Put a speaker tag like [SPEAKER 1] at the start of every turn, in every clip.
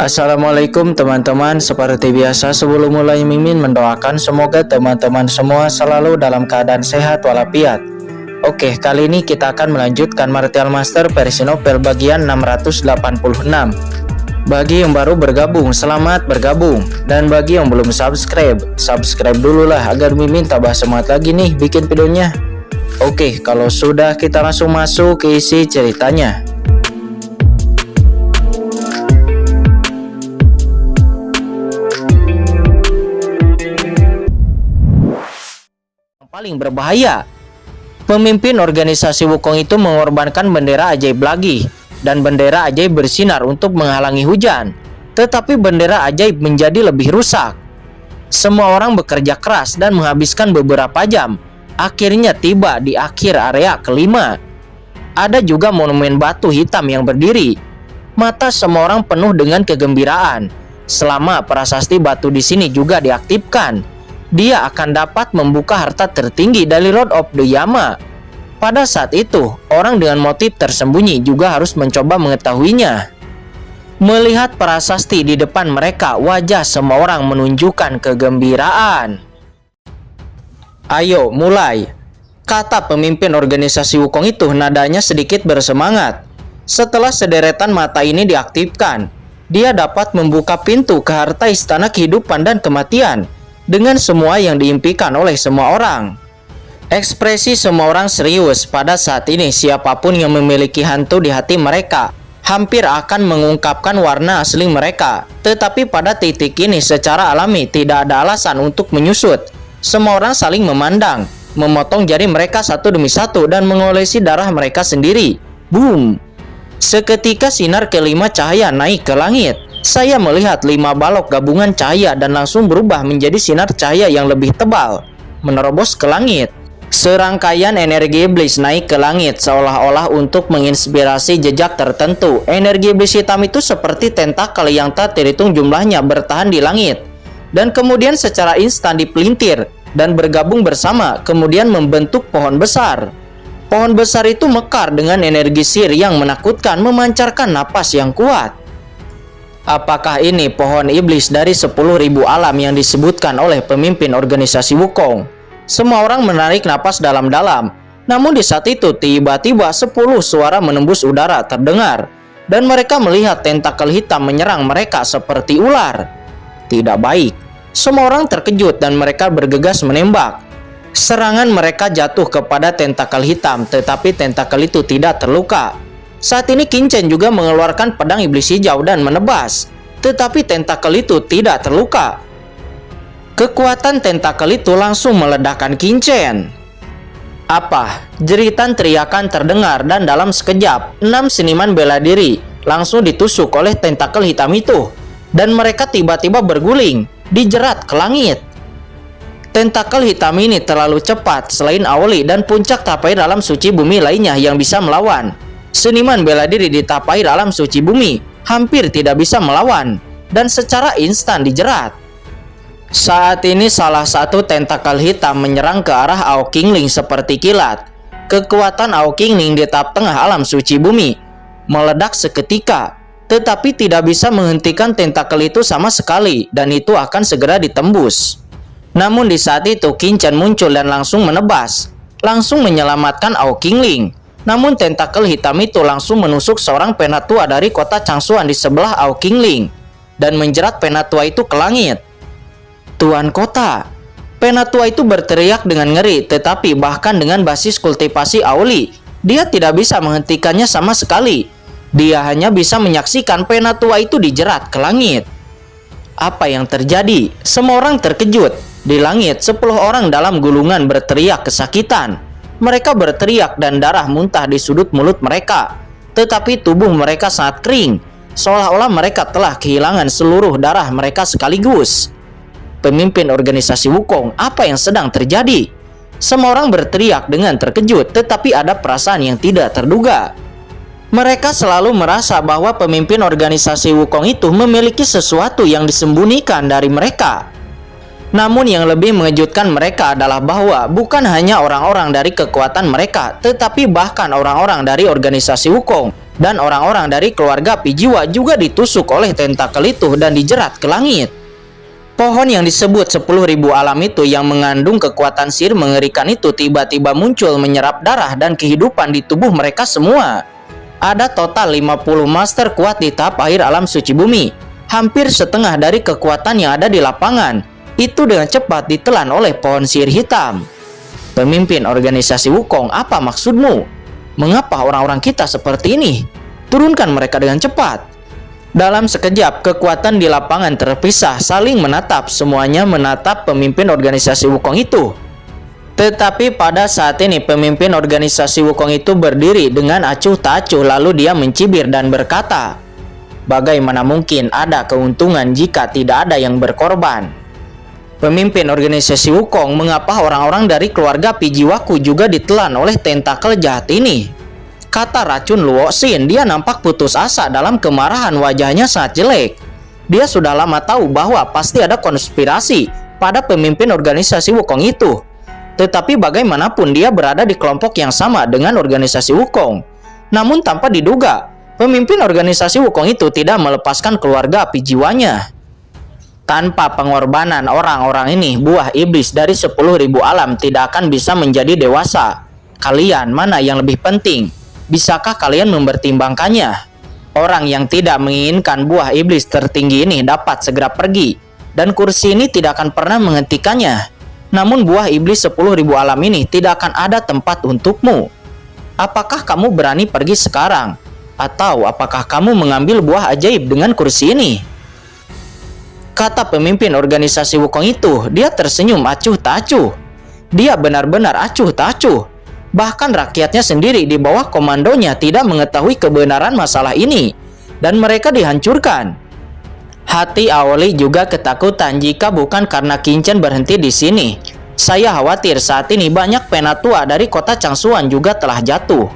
[SPEAKER 1] Assalamualaikum teman-teman. Seperti biasa sebelum mulai Mimin mendoakan semoga teman-teman semua selalu dalam keadaan sehat walafiat. Oke, kali ini kita akan melanjutkan Martial Master versi novel bagian 686. Bagi yang baru bergabung, selamat bergabung. Dan bagi yang belum subscribe dulu lah agar Mimin tambah semangat lagi nih bikin videonya. Oke, kalau sudah kita langsung masuk ke isi ceritanya. Paling berbahaya, pemimpin organisasi Wukong itu mengorbankan bendera ajaib lagi, dan bendera ajaib bersinar untuk menghalangi hujan. Tetapi bendera ajaib menjadi lebih rusak. Semua orang bekerja keras dan menghabiskan beberapa jam. Akhirnya tiba di akhir area kelima. Ada juga monumen batu hitam yang berdiri. Mata semua orang penuh dengan kegembiraan. Selama prasasti batu di sini juga diaktifkan, dia akan dapat membuka harta tertinggi dari Lord of the Yama. Pada saat itu, orang dengan motif tersembunyi juga harus mencoba mengetahuinya. Melihat prasasti di depan mereka, wajah semua orang menunjukkan kegembiraan. Ayo, mulai, kata pemimpin organisasi Wukong itu, nadanya sedikit bersemangat. Setelah sederetan mata ini diaktifkan, dia dapat membuka pintu ke harta istana kehidupan dan kematian dengan semua yang diimpikan oleh semua orang. Ekspresi semua orang serius pada saat ini. Siapapun yang memiliki hantu di hati mereka hampir akan mengungkapkan warna asli mereka. Tetapi pada titik ini secara alami tidak ada alasan untuk menyusut. Semua orang saling memandang, memotong jari mereka satu demi satu dan mengolesi darah mereka sendiri. Boom! Seketika sinar kelima cahaya naik ke langit. Saya melihat 5 balok gabungan cahaya dan langsung berubah menjadi sinar cahaya yang lebih tebal, menerobos ke langit. Serangkaian energi iblis naik ke langit seolah-olah untuk menginspirasi jejak tertentu. Energi iblis hitam itu seperti tentakel yang tak terhitung jumlahnya bertahan di langit, dan kemudian secara instan dipelintir dan bergabung bersama, kemudian membentuk pohon besar. Pohon besar itu mekar dengan energi sihir yang menakutkan, memancarkan napas yang kuat. Apakah ini pohon iblis dari 10.000 alam yang disebutkan oleh pemimpin organisasi Wukong? Semua orang menarik napas dalam-dalam. Namun di saat itu tiba-tiba 10 suara menembus udara terdengar, dan mereka melihat tentakel hitam menyerang mereka seperti ular. Tidak baik. Semua orang terkejut dan mereka bergegas menembak. Serangan mereka jatuh kepada tentakel hitam, tetapi tentakel itu tidak terluka. Saat ini Qin Chen juga mengeluarkan pedang iblis hijau dan menebas, tetapi tentakel itu tidak terluka. Kekuatan tentakel itu langsung meledakkan Qin Chen. Apa? Jeritan teriakan terdengar dan dalam sekejap 6 seniman bela diri langsung ditusuk oleh tentakel hitam itu, dan mereka tiba-tiba berguling, dijerat ke langit. Tentakel hitam ini terlalu cepat. Selain Aoli dan puncak tapai dalam suci bumi lainnya yang bisa melawan, seniman bela diri di tapai alam suci bumi hampir tidak bisa melawan dan secara instan dijerat. Saat ini salah satu tentakel hitam menyerang ke arah Ao Qingling seperti kilat. Kekuatan Ao Qingling di tahap tengah alam suci bumi meledak seketika, tetapi tidak bisa menghentikan tentakel itu sama sekali, dan itu akan segera ditembus. Namun di saat itu Qin Chen muncul dan langsung menebas, langsung menyelamatkan Ao Qingling. Namun tentakel hitam itu langsung menusuk seorang penatua dari kota Changsuan di sebelah Ao Qingling dan menjerat penatua itu ke langit. Tuan kota, penatua itu berteriak dengan ngeri, tetapi bahkan dengan basis kultivasi Aoli, dia tidak bisa menghentikannya sama sekali. Dia hanya bisa menyaksikan penatua itu dijerat ke langit. Apa yang terjadi? Semua orang terkejut. Di langit 10 orang dalam gulungan berteriak kesakitan. Mereka berteriak dan darah muntah di sudut mulut mereka. Tetapi tubuh mereka sangat kering, seolah-olah mereka telah kehilangan seluruh darah mereka sekaligus. Pemimpin organisasi Wukong, apa yang sedang terjadi? Semua orang berteriak dengan terkejut, tetapi ada perasaan yang tidak terduga. Mereka selalu merasa bahwa pemimpin organisasi Wukong itu memiliki sesuatu yang disembunyikan dari mereka. Namun yang lebih mengejutkan mereka adalah bahwa bukan hanya orang-orang dari kekuatan mereka, tetapi bahkan orang-orang dari organisasi Wukong Dan orang-orang dari keluarga Pijiwa juga ditusuk oleh tentakel itu dan dijerat ke langit. Pohon yang disebut 10.000 alam itu yang mengandung kekuatan sihir mengerikan itu tiba-tiba muncul menyerap darah dan kehidupan di tubuh mereka semua. Ada total 50 master kuat di tahap akhir alam suci bumi. Hampir setengah dari kekuatan yang ada di lapangan itu dengan cepat ditelan oleh pohon sihir hitam. Pemimpin organisasi Wukong, apa maksudmu? Mengapa orang-orang kita seperti ini? Turunkan mereka dengan cepat. Dalam sekejap, kekuatan di lapangan terpisah, saling menatap. Semuanya menatap pemimpin organisasi Wukong itu. Tetapi pada saat ini, pemimpin organisasi Wukong itu berdiri dengan acuh tak acuh, lalu dia mencibir dan berkata, "Bagaimana mungkin ada keuntungan jika tidak ada yang berkorban?" Pemimpin organisasi Wukong, mengapa orang-orang dari keluarga Pijiwaku juga ditelan oleh tentakel jahat ini? Kata racun Luo Xin, dia nampak putus asa dalam kemarahan, wajahnya sangat jelek. Dia sudah lama tahu bahwa pasti ada konspirasi pada pemimpin organisasi Wukong itu. Tetapi bagaimanapun dia berada di kelompok yang sama dengan organisasi Wukong. Namun tanpa diduga, pemimpin organisasi Wukong itu tidak melepaskan keluarga Pijiwanya. Tanpa pengorbanan orang-orang ini, buah iblis dari 10.000 alam tidak akan bisa menjadi dewasa. Kalian mana yang lebih penting? Bisakah kalian mempertimbangkannya? Orang yang tidak menginginkan buah iblis tertinggi ini dapat segera pergi, dan kursi ini tidak akan pernah menghentikannya. Namun buah iblis 10.000 alam ini tidak akan ada tempat untukmu. Apakah kamu berani pergi sekarang? Atau apakah kamu mengambil buah ajaib dengan kursi ini? Kata pemimpin organisasi Wukong itu, dia tersenyum acuh tak acuh. Dia benar-benar acuh tak acuh. Bahkan rakyatnya sendiri di bawah komandonya tidak mengetahui kebenaran masalah ini, dan mereka dihancurkan. Hati Aoli juga ketakutan jika bukan karena Qin Chen berhenti di sini. Saya khawatir saat ini banyak penatua dari kota Changsuan juga telah jatuh.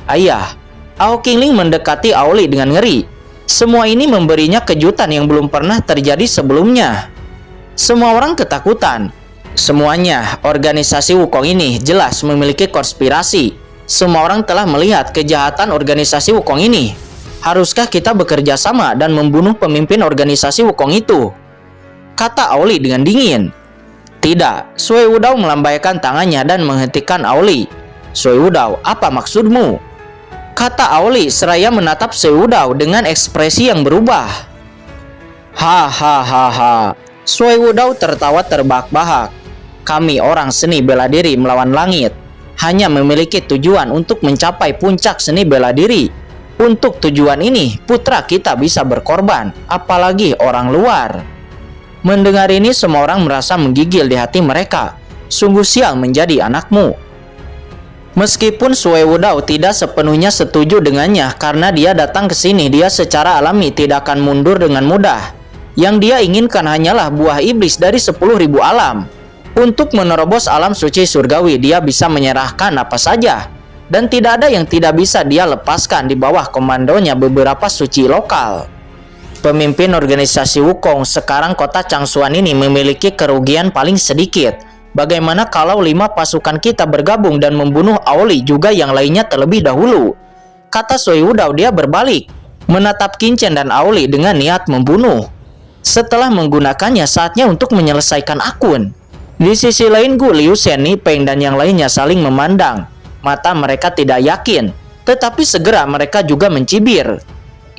[SPEAKER 1] Ayah, Ao Qingling mendekati Aoli dengan ngeri. Semua ini memberinya kejutan yang belum pernah terjadi sebelumnya. Semua orang ketakutan. Semuanya, organisasi Wukong ini jelas memiliki konspirasi. Semua orang telah melihat kejahatan organisasi Wukong ini. Haruskah kita bekerja sama dan membunuh pemimpin organisasi Wukong itu? Kata Aoli dengan dingin. Tidak, Sui Wudao melambaikan tangannya dan menghentikan Aoli. Sui Wudao, apa maksudmu? Kata Aoli seraya menatap Sui Wudao dengan ekspresi yang berubah. Hahaha. Sui Wudao tertawa terbahak-bahak. Kami orang seni bela diri melawan langit hanya memiliki tujuan untuk mencapai puncak seni bela diri. Untuk tujuan ini, putra kita bisa berkorban, apalagi orang luar. Mendengar ini, semua orang merasa menggigil di hati mereka. Sungguh sial menjadi anakmu. Meskipun Sui Wudao tidak sepenuhnya setuju dengannya karena dia datang ke sini, dia secara alami tidak akan mundur dengan mudah. Yang dia inginkan hanyalah buah iblis dari 10.000 alam. Untuk menerobos alam suci surgawi, dia bisa menyerahkan apa saja. Dan tidak ada yang tidak bisa dia lepaskan di bawah komandonya beberapa suci lokal. Pemimpin organisasi Wukong, sekarang kota Changsuan ini memiliki kerugian paling sedikit. Bagaimana kalau 5 pasukan kita bergabung dan membunuh Aoli juga yang lainnya terlebih dahulu? Kata Sui Wudao, dia berbalik, menatap Qin Chen dan Aoli dengan niat membunuh. Setelah menggunakannya, saatnya untuk menyelesaikan akun. Di sisi lain, Gu Liu Shen, Ni Peng dan yang lainnya saling memandang. Mata mereka tidak yakin, tetapi segera mereka juga mencibir.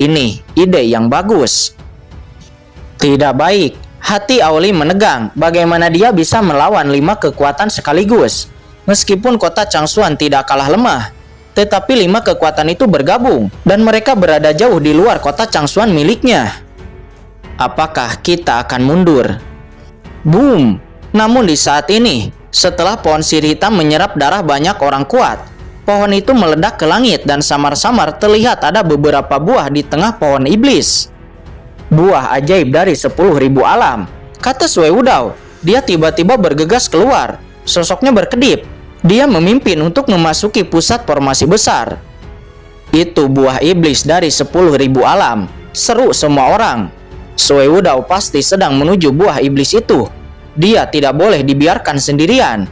[SPEAKER 1] Ini ide yang bagus. Tidak baik. Hati Aoli menegang, bagaimana dia bisa melawan 5 kekuatan sekaligus. Meskipun kota Changsuan tidak kalah lemah, tetapi 5 kekuatan itu bergabung, dan mereka berada jauh di luar kota Changsuan miliknya. Apakah kita akan mundur? Boom! Namun di saat ini, setelah pohon sirih hitam menyerap darah banyak orang kuat, pohon itu meledak ke langit dan samar-samar terlihat ada beberapa buah di tengah pohon iblis. Buah ajaib dari 10.000 alam, kata Sui Wudao. Dia tiba-tiba bergegas keluar. Sosoknya berkedip. Dia memimpin untuk memasuki pusat formasi besar. Itu buah iblis dari 10.000 alam, seru semua orang. Sui Wudao pasti sedang menuju buah iblis itu. Dia tidak boleh dibiarkan sendirian.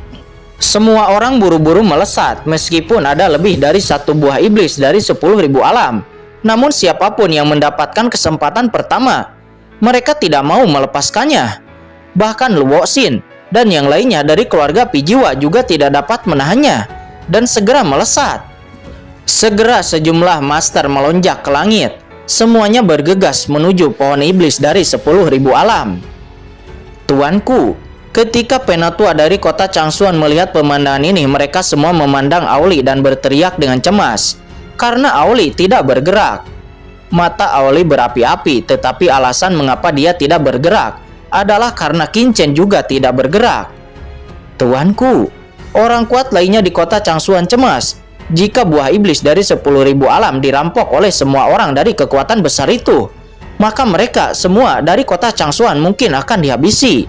[SPEAKER 1] Semua orang buru-buru melesat meskipun ada lebih dari satu buah iblis dari 10.000 alam. Namun siapapun yang mendapatkan kesempatan pertama, mereka tidak mau melepaskannya. Bahkan Luo Xin dan yang lainnya dari keluarga Pijiwa juga tidak dapat menahannya dan segera melesat. Segera sejumlah master melonjak ke langit. Semuanya bergegas menuju pohon iblis dari 10.000 alam. Tuanku, ketika penatua dari kota Changsuan melihat pemandangan ini, mereka semua memandang Aoli dan berteriak dengan cemas karena Aoli tidak bergerak. Mata Aoli berapi-api, tetapi alasan mengapa dia tidak bergerak adalah karena Qin Chen juga tidak bergerak. Tuanku, orang kuat lainnya di kota Changsuan cemas. Jika buah iblis dari 10.000 alam dirampok oleh semua orang dari kekuatan besar itu, maka mereka semua dari kota Changsuan mungkin akan dihabisi.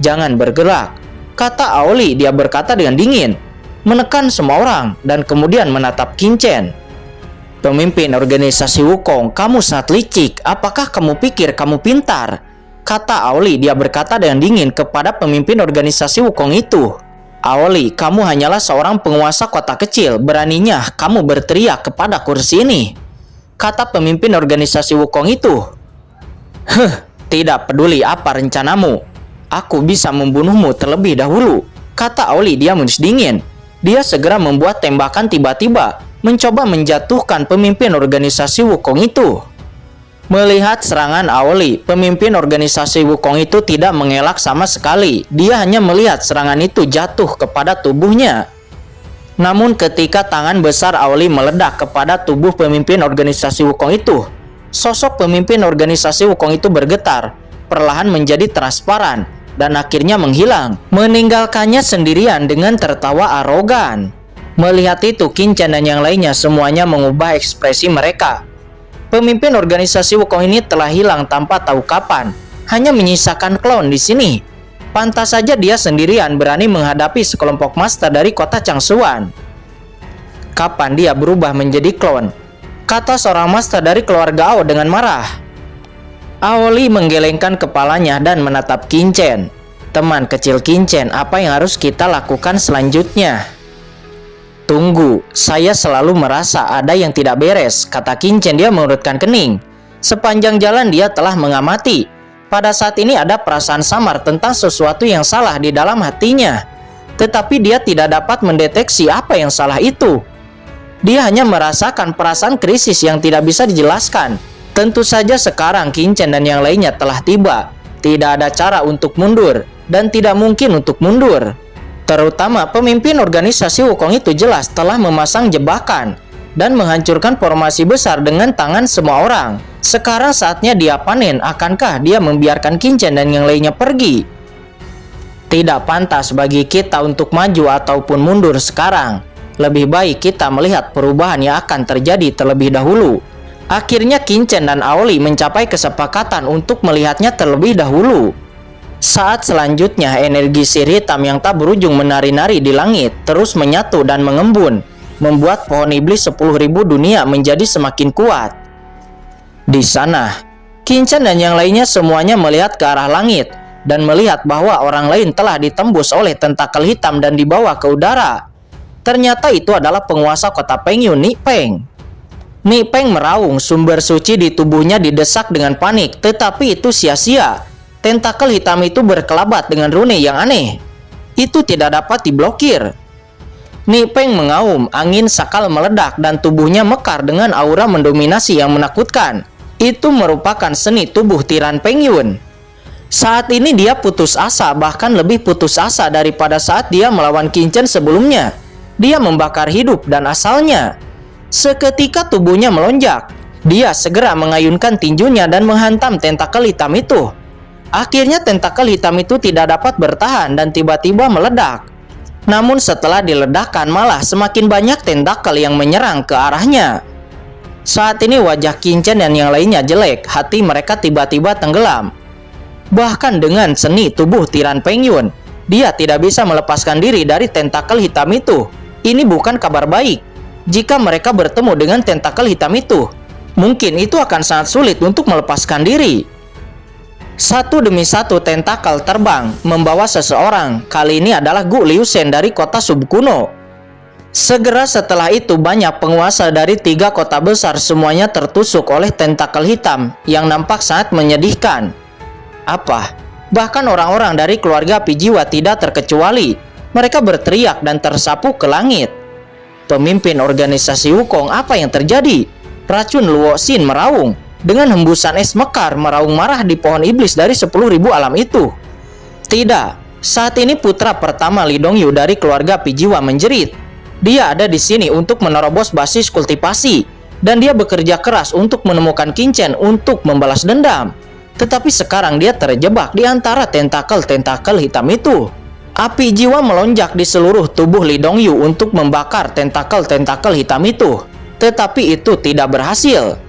[SPEAKER 1] Jangan bergerak, kata Aoli. Dia berkata dengan dingin, menekan semua orang dan kemudian menatap Qin Chen. Pemimpin organisasi Wukong, kamu sangat licik. Apakah kamu pikir kamu pintar? Kata Aoli. Dia berkata dengan dingin kepada pemimpin organisasi Wukong itu. Aoli, kamu hanyalah seorang penguasa kota kecil. Beraninya kamu berteriak kepada kursi ini, kata pemimpin organisasi Wukong itu. Tidak peduli apa rencanamu, aku bisa membunuhmu terlebih dahulu, kata Aoli. Dia menus dingin. Dia segera membuat tembakan tiba-tiba, mencoba menjatuhkan pemimpin organisasi Wukong itu. Melihat serangan Aoli, pemimpin organisasi Wukong itu tidak mengelak sama sekali. Dia hanya melihat serangan itu jatuh kepada tubuhnya. Namun ketika tangan besar Aoli meledak kepada tubuh pemimpin organisasi Wukong itu, sosok pemimpin organisasi Wukong itu bergetar, perlahan menjadi transparan, dan akhirnya menghilang, meninggalkannya sendirian dengan tertawa arogan. Melihat itu, Qin Chen dan yang lainnya semuanya mengubah ekspresi mereka. Pemimpin organisasi Wukong ini telah hilang tanpa tahu kapan, hanya menyisakan klon di sini. Pantas saja dia sendirian berani menghadapi sekelompok master dari kota Changsuan. Kapan dia berubah menjadi klon? Kata seorang master dari keluarga Ao dengan marah. Aoli menggelengkan kepalanya dan menatap Qin Chen. Teman kecil Qin Chen, apa yang harus kita lakukan selanjutnya? Tunggu, saya selalu merasa ada yang tidak beres, kata Qin Chen. Dia mengerutkan kening. Sepanjang jalan dia telah mengamati. Pada saat ini ada perasaan samar tentang sesuatu yang salah di dalam hatinya. Tetapi dia tidak dapat mendeteksi apa yang salah itu. Dia hanya merasakan perasaan krisis yang tidak bisa dijelaskan. Tentu saja sekarang Qin Chen dan yang lainnya telah tiba. Tidak ada cara untuk mundur, dan tidak mungkin untuk mundur. Terutama pemimpin organisasi Wukong itu jelas telah memasang jebakan dan menghancurkan formasi besar dengan tangan semua orang. Sekarang saatnya dia panen. Akankah dia membiarkan Qin Chen dan yang lainnya pergi? Tidak pantas bagi kita untuk maju ataupun mundur sekarang. Lebih baik kita melihat perubahan yang akan terjadi terlebih dahulu. Akhirnya Qin Chen dan Aoli mencapai kesepakatan untuk melihatnya terlebih dahulu. Saat selanjutnya, energi sihir hitam yang tak berujung menari-nari di langit terus menyatu dan mengembun, membuat pohon iblis 10.000 dunia menjadi semakin kuat. Di sana, Qin Chen dan yang lainnya semuanya melihat ke arah langit dan melihat bahwa orang lain telah ditembus oleh tentakel hitam dan dibawa ke udara. Ternyata itu adalah penguasa kota Pengyun, Ni Peng. Ni Peng meraung, sumber suci di tubuhnya didesak dengan panik, tetapi itu sia-sia. Tentakel hitam itu berkelabat dengan rune yang aneh. Itu tidak dapat diblokir. Ni Peng mengaum, angin sakal meledak dan tubuhnya mekar dengan aura mendominasi yang menakutkan. Itu merupakan seni tubuh tiran Pengyun. Saat ini dia putus asa, bahkan lebih putus asa daripada saat dia melawan Qin Chen sebelumnya. Dia membakar hidup dan asalnya. Seketika tubuhnya melonjak. Dia segera mengayunkan tinjunya dan menghantam tentakel hitam itu. Akhirnya tentakel hitam itu tidak dapat bertahan dan tiba-tiba meledak. Namun setelah diledakkan malah semakin banyak tentakel yang menyerang ke arahnya. Saat ini wajah Qin Chen dan yang lainnya jelek, hati mereka tiba-tiba tenggelam. Bahkan dengan seni tubuh tiran Pengyun, dia tidak bisa melepaskan diri dari tentakel hitam itu. Ini bukan kabar baik. Jika mereka bertemu dengan tentakel hitam itu, mungkin itu akan sangat sulit untuk melepaskan diri. Satu demi satu tentakel terbang membawa seseorang. Kali ini adalah Gu Liusen dari kota Sub kuno. Segera setelah itu banyak penguasa dari 3 kota besar semuanya tertusuk oleh tentakel hitam yang nampak sangat menyedihkan. Apa? Bahkan orang-orang dari keluarga api jiwa tidak terkecuali. Mereka berteriak dan tersapu ke langit. Pemimpin organisasi Wukong, apa yang terjadi? Racun Luo Xin meraung. Dengan hembusan es mekar meraung marah di pohon iblis dari 10.000 alam itu. Tidak, saat ini putra pertama Li Dongyu dari keluarga api jiwa menjerit. Dia ada di sini untuk menerobos basis kultivasi, dan dia bekerja keras untuk menemukan Qingchen untuk membalas dendam. Tetapi sekarang dia terjebak di antara tentakel-tentakel hitam itu. Api jiwa melonjak di seluruh tubuh Li Dongyu untuk membakar tentakel-tentakel hitam itu. Tetapi itu tidak berhasil.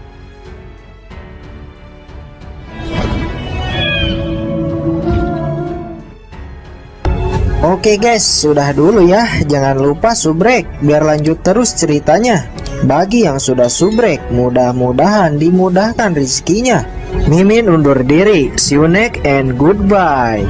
[SPEAKER 2] Oke guys, sudah dulu ya. Jangan lupa subrek biar lanjut terus ceritanya. Bagi yang sudah subrek, mudah-mudahan dimudahkan rezekinya. Mimin undur diri. See you next and goodbye.